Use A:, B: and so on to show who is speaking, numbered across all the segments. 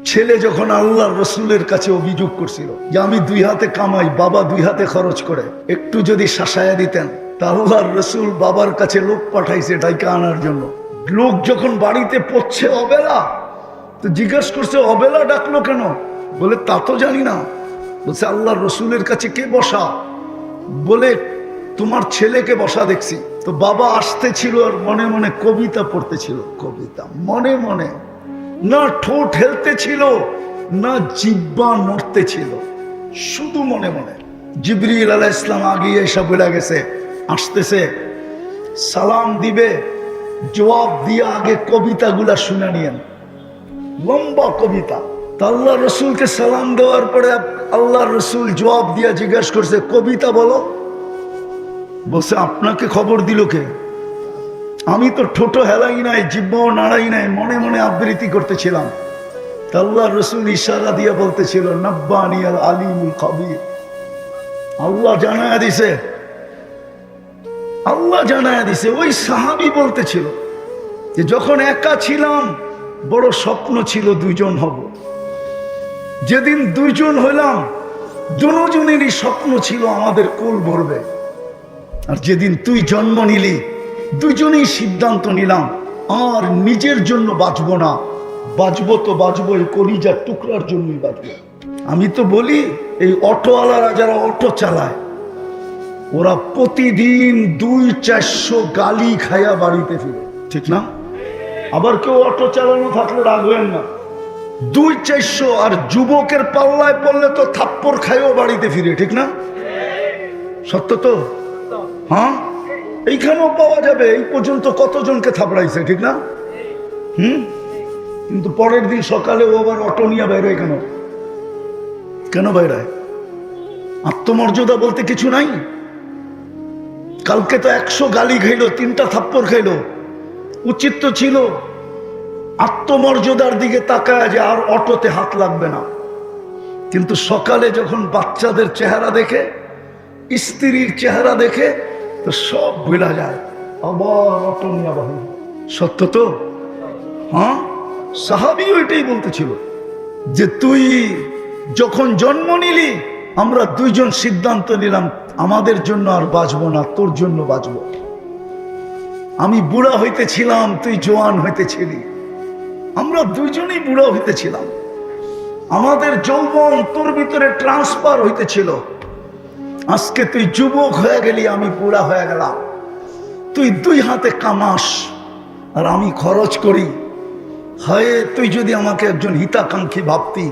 A: ছেলে যখন আল্লাহর রসুলের কাছে অভিযোগ করছিল যে আমি 2 হাতে কামাই, বাবা 2 হাতে খরচ করে, একটু যদি শাসায়া দিতেন। তা আল্লাহর রসুল বাবার কাছে লোক পাঠাইছে ডাইকা আনার জন্য। লোক যখন বাড়িতে পড়ছে অবেলা, তো জিজ্ঞাসা করছে অবেলা ডাকলো কেন? বলে তা তো জানি না। বলছে আল্লাহর রসুলের কাছে কে বসা? বলে তোমার ছেলেকে বসা দেখছি। তো বাবা আসতেছিল আর মনে মনে কবিতা পড়তেছিল, কবিতা মনে মনে, না ঠোঁট হেলতে ছিল না জিহ্বা নড়তে ছিল, শুধু মনে মনে। জিবরিল আলাইহিস সালাম আগে এসে বলে গেছে আসতেছে, সালাম দিবে, জবাব দিয়ে আগে কবিতাগুলা শুনে নিয়েন, লম্বা কবিতা। তা আল্লাহ রসুলকে সালাম দেওয়ার পরে আল্লাহ রসুল জবাব দিয়ে জিজ্ঞাসা করছে কবিতা বলো। বলছে আপনাকে খবর দিল কে? আমি তো ঠোঁটো হেলাই নাই, জিহ্বাও নাড়াই নাই, মনে মনে আবৃত্তি করতেছিলাম। আল্লাহ রসুল ইশারা দিয়ে বলতেছিল নব্বানি আল আলিমুল খাবির। আল্লাহ জানায়া দিছে, আল্লাহ জানায়া দিছে। ওই সাহাবী বলতেছিল যে যখন একা ছিলাম বড় স্বপ্ন ছিল 2 জন হব। যেদিন 2 জন হইলাম, দুজনেরই স্বপ্ন ছিল আমাদের কোল ভরবে। আর যেদিন তুই জন্ম নিলি, 2 জনেই সিদ্ধান্ত নিলাম আর নিজের জন্য বাঁচবো না, বাঁচবো তো বাঁচবো এই কলিজার টুকরার জন্যই বাঁচবো। আমি তো বলি এই অটোওয়ালারা যারা অটো চালায়, ওরা প্রতিদিন 200-400 গালি খায়া বাড়িতে ফিরে, ঠিক না? আবার কেউ অটো চালানো থাকলে রাখবেন না, 200-400। আর যুবকের পাল্লায় পড়লে তো থাপ্পড় খাইও বাড়িতে ফিরে, ঠিক না? সত্য তো? হ্যাঁ, এইখানেও পাওয়া যাবে। এই পর্যন্ত কতজনকে থাপড়াইছে, ঠিক না? কিন্তু পরের দিন সকালে ও আবার অটো নিয়ে বাইরে। কেন কেন বাইরে? আত্মমর্যাদা বলতে কিছু নাই। কালকে তো 100 গালি খাইলো, 3টা থাপ্পড় খাইলো। উচিত তো ছিল আত্মমর্যাদার দিকে তাকায় যে আর অটোতে হাত লাগবে না। কিন্তু সকালে যখন বাচ্চাদের চেহারা দেখে, স্ত্রীর চেহারা দেখে, তো সব ভুলা যায়, আবার অটো নিয়ে বাহির। সত্য তো? হ্যাঁ, সাহাবী ওইটাই বলতেছিল যে তুই যখন জন্ম নিলি আমরা 2 জন সিদ্ধান্ত নিলাম আমাদের জন্য আর বাঁচবো না, তোর জন্য বাঁচবো। আমি বুড়া হইতেছিলাম, তুই জোয়ান হইতেছিলি, আমরা 2 জনেই বুড়া হইতেছিলাম। আমাদের যৌবন তোর ভিতরে ট্রান্সফার হইতেছিল। আজকে তুই যুবক হয়ে গেলি, আমি বুড়া হয়ে গেলাম। তুই 2 হাতে কামাস আর আমি খরচ করি। হয় তুই যদি আমাকে একজন হিতাকাঙ্ক্ষী ভাবতি,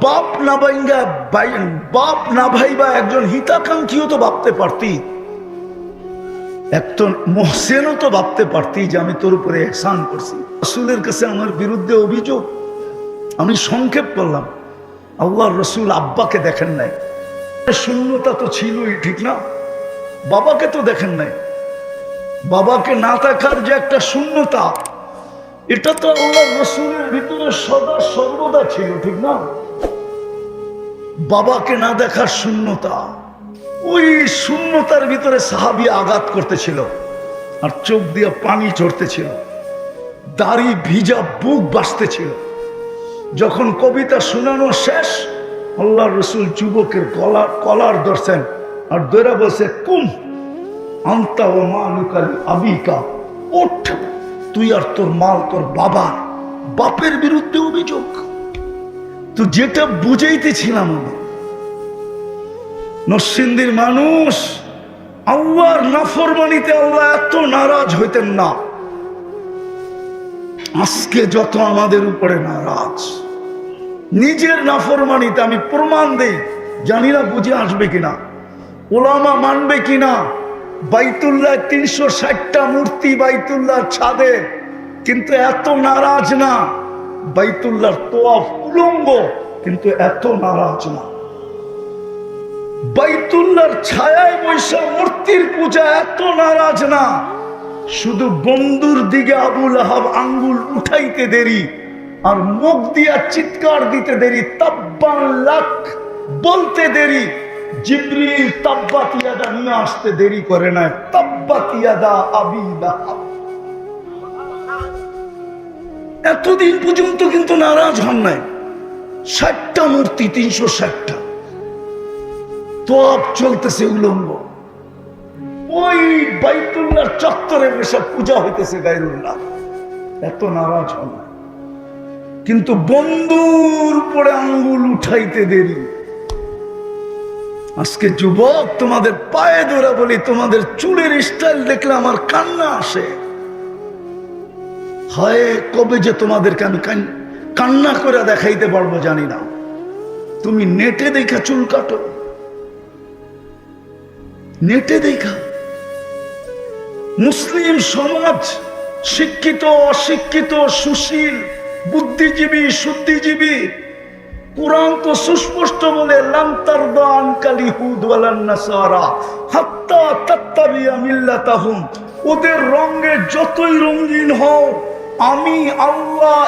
A: বাপ না ভাইবা একজন হিতাকাঙ্ক্ষীও তো ভাবতে পারতি, একজন মোহসেনও তো ভাবতে পারতি যে আমি তোর উপরে এহসান করছি। রাসূলের কাছে আমার বিরুদ্ধে অভিযোগ, আমি সংক্ষেপ করলাম। আল্লাহর রসুল আব্বাকে দেখেন নাই, শূন্যতা তো ছিলই, ঠিক না? বাবাকে তো দেখেন নাই। বাবাকে না দেখার যে একটা শূন্যতা, এটা তো আল্লাহর রসুলের ভিতরে সদা সর্বদা ছিল, ঠিক না? বাবাকে না দেখার শূন্যতা, ওই শূন্যতার ভিতরে সাহাবী আঘাত করতেছিল আর চোখ দিয়ে পানি ঝরতেছিল, দাড়ি ভিজা, বুক বাসতেছিল। যখন কবিতা শোনানো শেষ, আল্লাহর রসুল যুবকের কলার ধরছেন আর দৈরা বলছে কুম আনতা ও মালুকা আবিকা, ওঠ, তুই আর তোর মাল তোর বাপের বিরুদ্ধে অভিযোগ। তো যেটা বুঝাইতেছিলাম, আমি নরসিংদীর মানুষ, আল্লাহর নাফরমানিতে আল্লাহ এত নারাজ হইতেন না আজকে যত আমাদের উপরে নারাজ। নিজের নাফরমানিতে আমি প্রমাণ দেই, জানি না বুঝে আসবে কিনা, ওলামা মানবে কিনা। বাইতুল্লাহ 360টা মূর্তি বাইতুল্লাহর ছাদে, কিন্তু এত নারাজ না। বাইতুল্লাহর তোয়াফ উলঙ্গ, কিন্তু এত নারাজ না। বাইতুল্লাহর ছায়ায় বৈশা মূর্তির পূজা, এত নারাজ না। শুধু বন্ধুর দিকে আবুল আহাব আঙ্গুল উঠাইতে দেরি আর মুখ দিয়া চিৎকার দিতে দেরি, তাব্বান লাক বলতে দেরি। জিবরিল তাব্বাত ইয়াদা নিয়ে আসতে দেরি করে না, তাব্বাত ইয়াদা আবি লাহাব। এতদিন পর্যন্ত কিন্তু নারাজ হন নাই। 60টা মূর্তি, 360টা তোয়াব চলতেছে উলঙ্গ। ওই বাইতুল্লাহ চত্বরে এসব পূজা হইতেছে গায়রুল্লাহ, এত নারাজ হন না। কিন্তু বন্ধুর উপরে আঙ্গুল উঠাইতে দেরি। আজকে যুবক, তোমাদের পায়ে ধরে বলি, তোমাদের চুলের স্টাইল দেখলে আমার কান্না আসে। হয় কবে যে তোমাদেরকে আমি কান্না করে দেখাইতে পারবো জানি না। তুমি নেটে দেখা চুল কাটো, নেটে দেখা। মুসলিম সমাজ শিক্ষিত, অশিক্ষিত, সুশীল, বুদ্ধিজীবী, শুদ্ধিজীবী, কুরআন তো সুস্পষ্ট বলে, লান তারদা আনকাল ইহুদ ওয়ালান নাসারা হাত্তা তাত্তাবিয়া মিল্লাতাহুম। ওদের রঙে যতই রঙিন হও, আমি আল্লাহ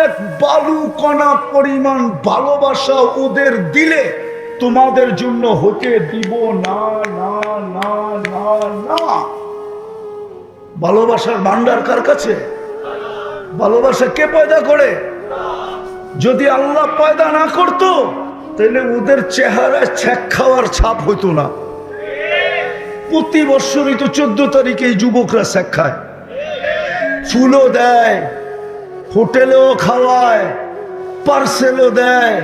A: এক বালু কণা পরিমাণ ভালোবাসা ওদের দিলে তোমাদের জন্য হতে দিব না, না, না, না, না। ভালোবাসার ভান্ডার কার কাছে? ভালোবাসা কে পয়দা করে? যদি আল্লাহ পয়দা না করতো তাহলে ওদের চেহারায় ছ্যাক খাওয়ার ছাপ হইতো না। প্রতি বছরই তো 14 তারিখে এই যুবকরা ছ্যাক খায়, ফুলও দেয়, হোটেলেও খাওয়ায়, পার্সেলও দেয়,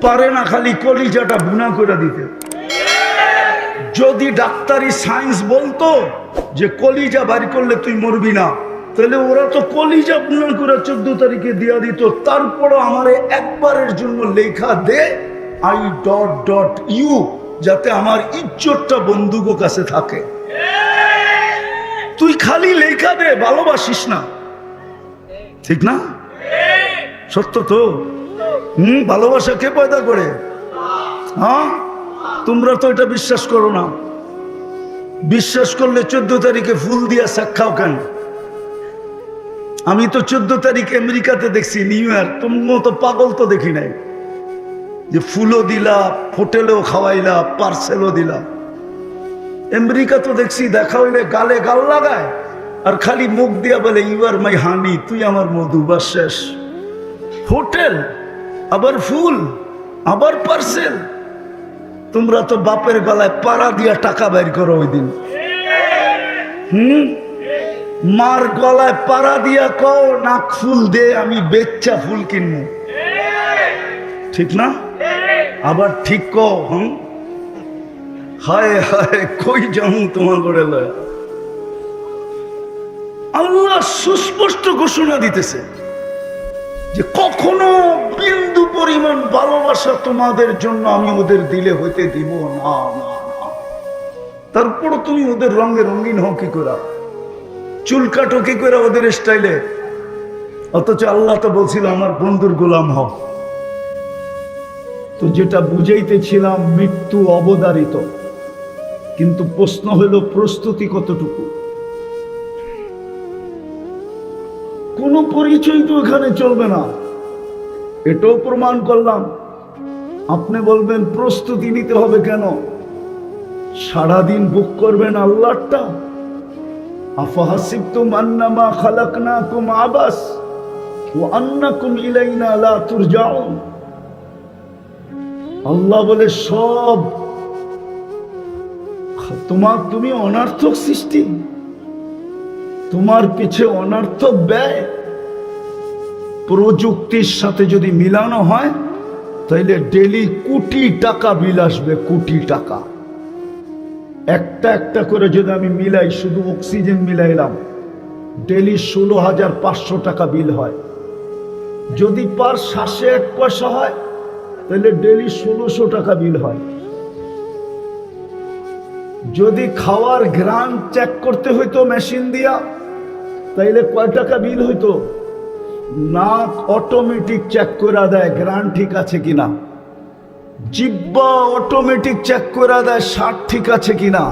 A: পারে না খালি কলিজাটা বুনা করে দিতে। যদি ডাক্তারি সায়েন্স বলতো যে কলিজা বাড়ি করলে তুই মরবি না, তাহলে ওরা তো কলিজা বুনা করে 14 তারিখে দিয়া দিত। তারপরও আমারে একবারের জন্য লেখা দে I.U, যাতে আমার ইজ্জতটা বন্ধুগো কাছে থাকে। তুই খালি লেখা দে, ভালোবাসিস না, ঠিক না? সত্য তো। ভালোবাসা কে পয়দা করে? হ্যাঁ, তোমরা তো এটা বিশ্বাস করো না। বিশ্বাস করলে 14 তারিখে ফুল দিয়া সাক্ষাও কেন? আমি তো 14 তারিখে আমেরিকাতে দেখছি, নিউ ইয়ার। তোমার মতো পাগল তো দেখি নাই যে ফুলও দিলা, হোটেলেও খাওয়াইলা, পার্সেলও দিলা। আমেরিকা তো দেখছি দেখা হইলে গালে গাল লাগায় আর খালি মুখ দিয়া বলে ইউ আর মাই হানি, তুই আমার মধু, বা শেষ। হোটেল, আবার ফুল, আবার পার্সেল। তোমরা তো বাপের গলায় পাড়া দিয়া টাকা বের করো ওই দিন। মার গলায় পাড়া দিয়া কও নাক ফুল দে, আমি বেচ্চা ফুল কিনবো, ঠিক না? আবার ঠিক কও। হায় হায়, কই যাও তোমার করে লয়। আল্লাহ সুস্পষ্ট ঘোষণা দিতেছে যে কখনো বিন্দু পরিমাণ ভালোবাসা তোমাদের জন্য আমি ওদের দিলে হইতে দিব না, না, না। তারপর তুমি ওদের রঙে রঙিন হও কি করে, চুল কাটো কি করে ওদের স্টাইলে, অথচ আল্লাহ তো বলছিল আমার বন্ধুর গোলাম হও। তো যেটা বুঝাইতেছিলাম, মৃত্যু অবধারিত, কিন্তু প্রশ্ন হলো প্রস্তুতি কতটুকু। কোনো পরিচয় তো এখানে চলবে না, এটাও প্রমাণ করলাম। আপনি বলবেন প্রস্তুতি নিতে হবে কেন? সারাদিন বুক করবেন আল্লাহটা। আফাহাসিবতুম আন্নামা খালাকনাকুম আবাস ওয়া আন্নাকুম ইলাইনা লা তুরজাউন। আল্লাহ বলে সব তুমি অনার্থক সৃষ্টি, তোমার পিছে অনার্থক ব্যয়। প্রযুক্তির সাথে যদি মিলানো হয় তাহলে ডেলি কোটি টাকা বিল আসবে, কোটি টাকা। একটা একটা করে যদি আমি মিলাই, শুধু অক্সিজেন মিলাইলাম, ডেলি 16,500 টাকা বিল হয়। যদি পার শ্বাসে 1 পয়সা হয় তাহলে ডেলি 1600 টাকা বিল হয়। যদি খাওয়ার ঘ্রাণ চেক করতে হইতো মেশিন দিয়া, তাইলে কয় টাকা বিল হইতো? নাক অটোমেটিক চেক করে দেয় ঘ্রাণ ঠিক আছে কিনা, জিহ্বা অটোমেটিক চেক করে দেয় স্বাদ ঠিক আছে কিনা।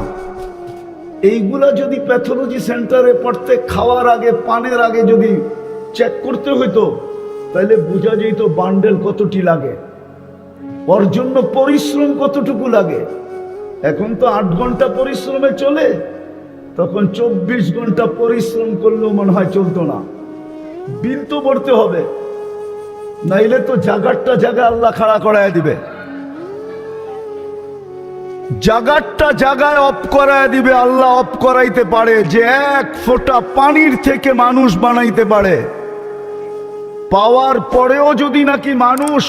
A: এইগুলা যদি প্যাথোলজি সেন্টারে পড়তে, খাওয়ার আগে, পানের আগে যদি চেক করতে হইতো, তাহলে বোঝা যেত বান্ডেল কতটি লাগে, ওর জন্য পরিশ্রম কতটুকু লাগে। এখন তো 8 ঘন্টা পরিশ্রমে চলে, তখন 24 ঘন্টা পরিশ্রম করলেও মনে হয় চলতো না। বিল তো ভরতে হবে, নাইলে তো জাগারটা জায়গা আল্লাহ খাড়া করায় দিবে, জাগারটা জায়গায় অফ করায় দিবে। আল্লাহ অফ করাইতে পারে যে এক ফোঁটা পানির থেকে মানুষ বানাইতে পারে। পাওয়ার পরেও যদি নাকি মানুষ,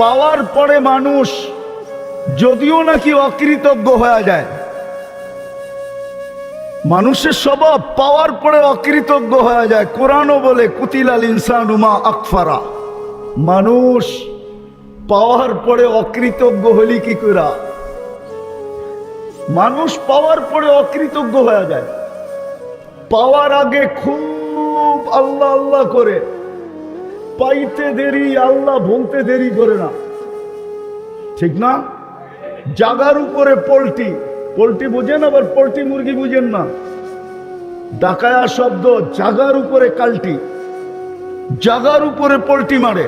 A: পাওয়ার পরে মানুষ যদিও নাকি অকৃতজ্ঞ হয়ে যায়, মানুষের স্বভাব পাওয়ার পরে অকৃতজ্ঞ হয়ে যায়। কোরআনও বলে কুতিলাল ইনসানু মা আকফারা, মানুষ পাওয়ার পরে অকৃতজ্ঞ হলি কি করা? মানুষ পাওয়ার পরে অকৃতজ্ঞ হয়ে যায়। পাওয়ার আগে খুব আল্লাহ আল্লাহ করে, পাইতে দেরি আল্লাহ বলতে দেরি করে না, ঠিক না? জাগার উপরে পোল্ট্রি, পোল্ট্রি বুঝেন, আবার পোল্ট্রি মুরগি বুঝেন না, ডাকায়া শব্দ। জাগার উপরে কাল্টি, জাগার উপরে পোল্ট্রি মারে।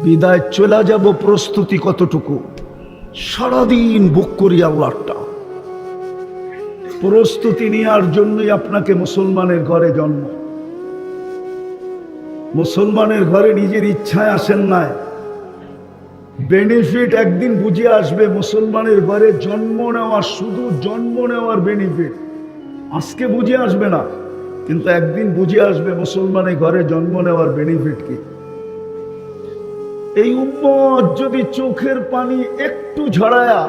A: বিদায় চলে যাব, প্রস্তুতি কতটুকু? সারাদিন বুক করি আল্লাহটা। প্রস্তুতি নেওয়ার জন্যই আপনাকে মুসলমানের ঘরে জন্ম। মুসলমানের ঘরে নিজের ইচ্ছায় আসেন নাই, বেনিফিট একদিন বুঝে আসবে। মুসলমানের ঘরে জন্ম নেওয়া, শুধু জন্ম নেওয়ার বেনিফিট আজকে বুঝে আসবে না, কিন্তু একদিন বুঝে আসবে মুসলমানের ঘরে জন্ম নেওয়ার বেনিফিট কি। এই উম্মত যদি চোখের পানি একটু ঝরায়া,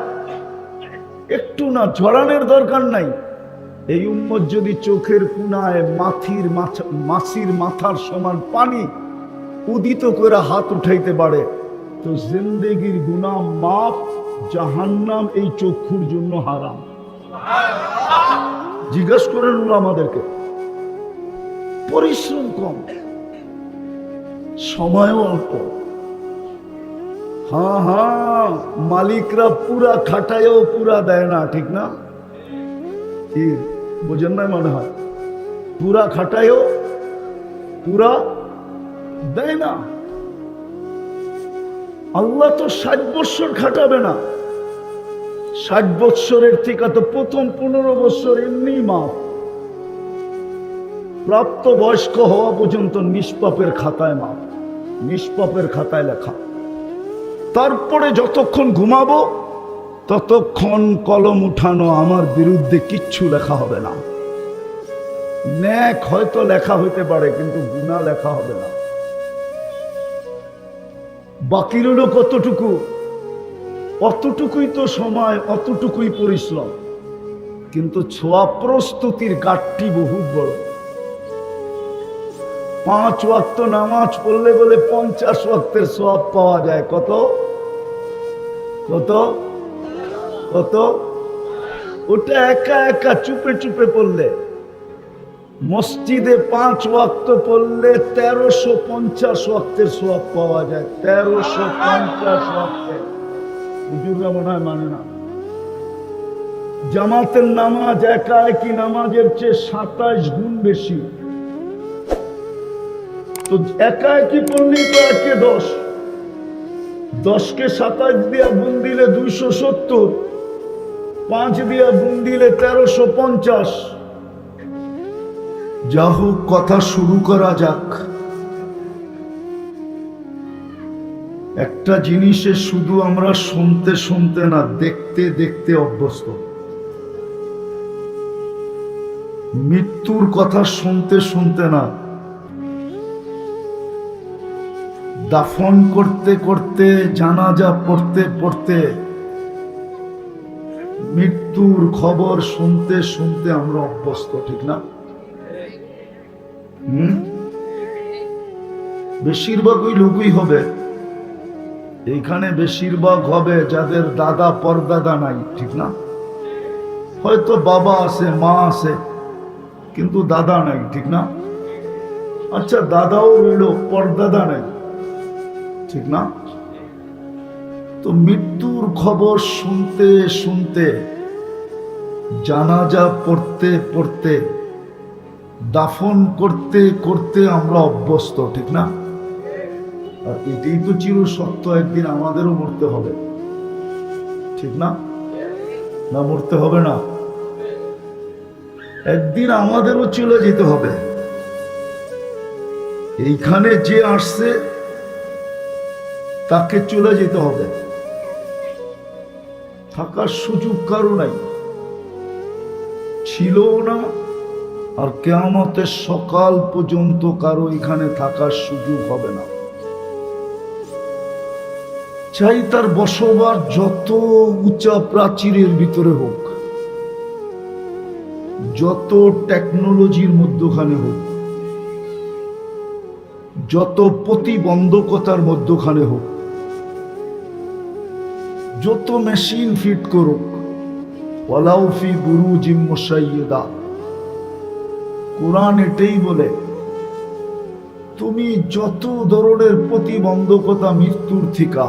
A: একটু না, ঝরানোর দরকার নাই, এই উম্মত যদি চোখের কোনায় মাছির মাথার সমান পানি উদিত করে হাত উঠাইতে পারে, তো জিন্দেগির গুনাহ মাফ, জাহান্নাম এই চক্ষুর জন্য হারাম। জিজ্ঞাসা করেন আমাদেরকে। পরিশ্রম কম, সময়ও অল্প। হ্যাঁ হ্যাঁ, মালিকরা পুরা খাটায়ও পুরা দেয় না, ঠিক না? কি বোঝেন না? মনে হয় পুরা খাটায়ও পুরা দেয় না। আল্লাহ তো 60 বৎসর খাটাবে না, 60 বৎসরের থেকে তো প্রথম 15 বৎসর এমনি মাপ। প্রাপ্ত বয়স্ক হওয়া পর্যন্ত নিষ্পাপের খাতায় মাপ, নিষ্পাপের খাতায় লেখা। তারপরে যতক্ষণ ঘুমাবো ততক্ষণ কলম উঠানো, আমার বিরুদ্ধে কিচ্ছু লেখা হবে না। ন্যাক হয়তো লেখা হইতে পারে, কিন্তু গুনাহ লেখা হবে না। বাকি রইল কতটুকু? অতটুকুই তো সময়, অতটুকুই পরিশ্রম, কিন্তু ছোঁয়া প্রস্তুতির ঘাটতি বহুত বড়। 5 ওয়াক্ত নামাজ পড়লে বলে 50 ওয়াক্তের সওয়াব পাওয়া যায়। কত কত কত? ওটা একা একা চুপে চুপে পড়লে। মসজিদে 5 ওয়াক্ত পড়লে 1350 ওয়াক্তের সওয়াব পাওয়া যায়। 1350 ওয়াক্তে। হুজুররা মনে হয় মানে না। জামাতের নামাজ একা একই নামাজের চেয়ে 27 গুণ বেশি। তো একা একই পড়লেই তো 1 10, 10কে 27 দিয়া গুণ দিলে 270, 5 দিয়া গুণ দিলে 1350। যা হোক, কথা শুরু করা যাক। একটা জিনিসে শুধু আমরা শুনতে শুনতে না, দেখতে দেখতে অভ্যস্ত। মৃত্যুর কথা শুনতে শুনতে না, দাফন করতে করতে, জানাজা পড়তে পড়তে, মৃত্যুর খবর শুনতে শুনতে আমরা অভ্যস্ত, ঠিক না? বেশিরভাগ ওই লোকই হবে এইখানে, বেশিরভাগ হবে যাদের দাদা পরদাদা নাই, ঠিক না? হয়তো বাবা আছে, মা আছে, কিন্তু দাদা নাই, ঠিক না? আচ্ছা, দাদাও রইল, পরদাদা নাই, ঠিক না? তো মৃত্যুর খবর শুনতে শুনতে, জানাজা পড়তে পড়তে, দাফন করতে করতে আমরা অভ্যস্ত, ঠিক না? আর এটাই তো চির সত্য, একদিন আমাদেরও মরতে হবে, ঠিক না? না মরতে হবে না? একদিন আমাদেরও চলে যেতে হবে। এইখানে যে আসছে তাকে চলে যেতে হবে, থাকার সুযোগ কারো নাই, ছিল না, আর কিয়ামতের সকাল পর্যন্ত কারো এখানে থাকার সুযোগ হবে না। চাই তার বসবাস যত উঁচা প্রাচীরের ভিতরে হোক, যত টেকনোলজির মধ্যখানে হোক, যত প্রতিবন্ধকতার মধ্যখানে হোক, যত মেশিন ফিট করুক, ওয়ালাউ ফি বুরুজিম মুশাইয়্যিদা, কোরআন এটাই বলে তুমি যত ধরনের প্রতিবন্ধকতা মৃত্যুর থেকে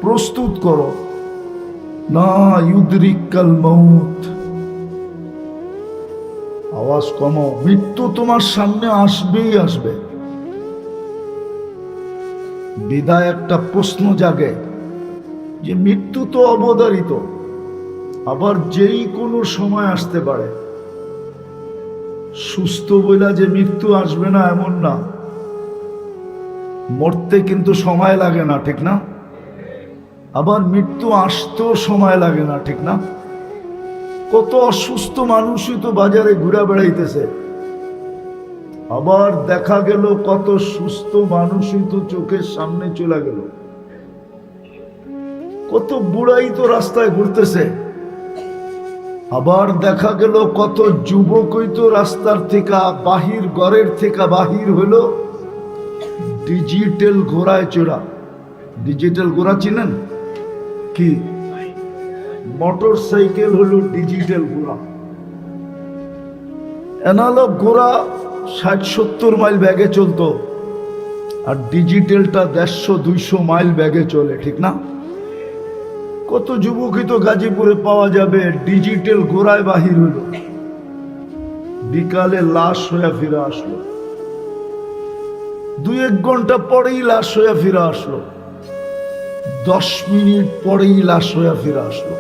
A: প্রস্তুত করো, না ইউদরিকাল মউত, আওয়াজ কমাও, মৃত্যু তোমার সামনে আসবেই আসবে। বিদায় একটা প্রশ্ন জাগে যে মৃত্যু তো অবধারিত, আবার যেই কোনো সময় আসতে পারে। সুস্থ বইলা যে মৃত্যু আসবে না এমন না, মরতে কিন্তু সময় লাগে না, ঠিক না? আবার মৃত্যু আসতেও সময় লাগে না, ঠিক না? কত অসুস্থ মানুষই তো বাজারে ঘুরে বেড়াইতেছে, আবার দেখা গেল কত সুস্থ মানুষই তো চোখের সামনে চলে গেল। কত বুড়াই তো রাস্তায় ঘুরতেছে, আবার দেখা গেল কত যুবকই তো রাস্তার থেকে বাহির, ঘরের থেকে বাহির হলো ডিজিটাল ঘোড়ায় চড়া। ডিজিটাল ঘোড়া চিনেন কি? মোটর সাইকেল হলো ডিজিটাল ঘোড়া। অ্যানালগ ঘোড়া 60-70 মাইল ব্যাগে চলতো, আর ডিজিটালটা 150-200 মাইল ব্যাগে চলে, ঠিক না? কত যুবকই তো গাজীপুরে পাওয়া যাবে ডিজিটাল ঘোড়ায় বাহির হলো, বিকালে লাশ হয়ে ফিরে আসলো, 2-1 ঘন্টা পরেই লাশ হয়ে ফিরে আসলো, 10 মিনিট পরেই লাশ হয়ে ফিরে আসলো।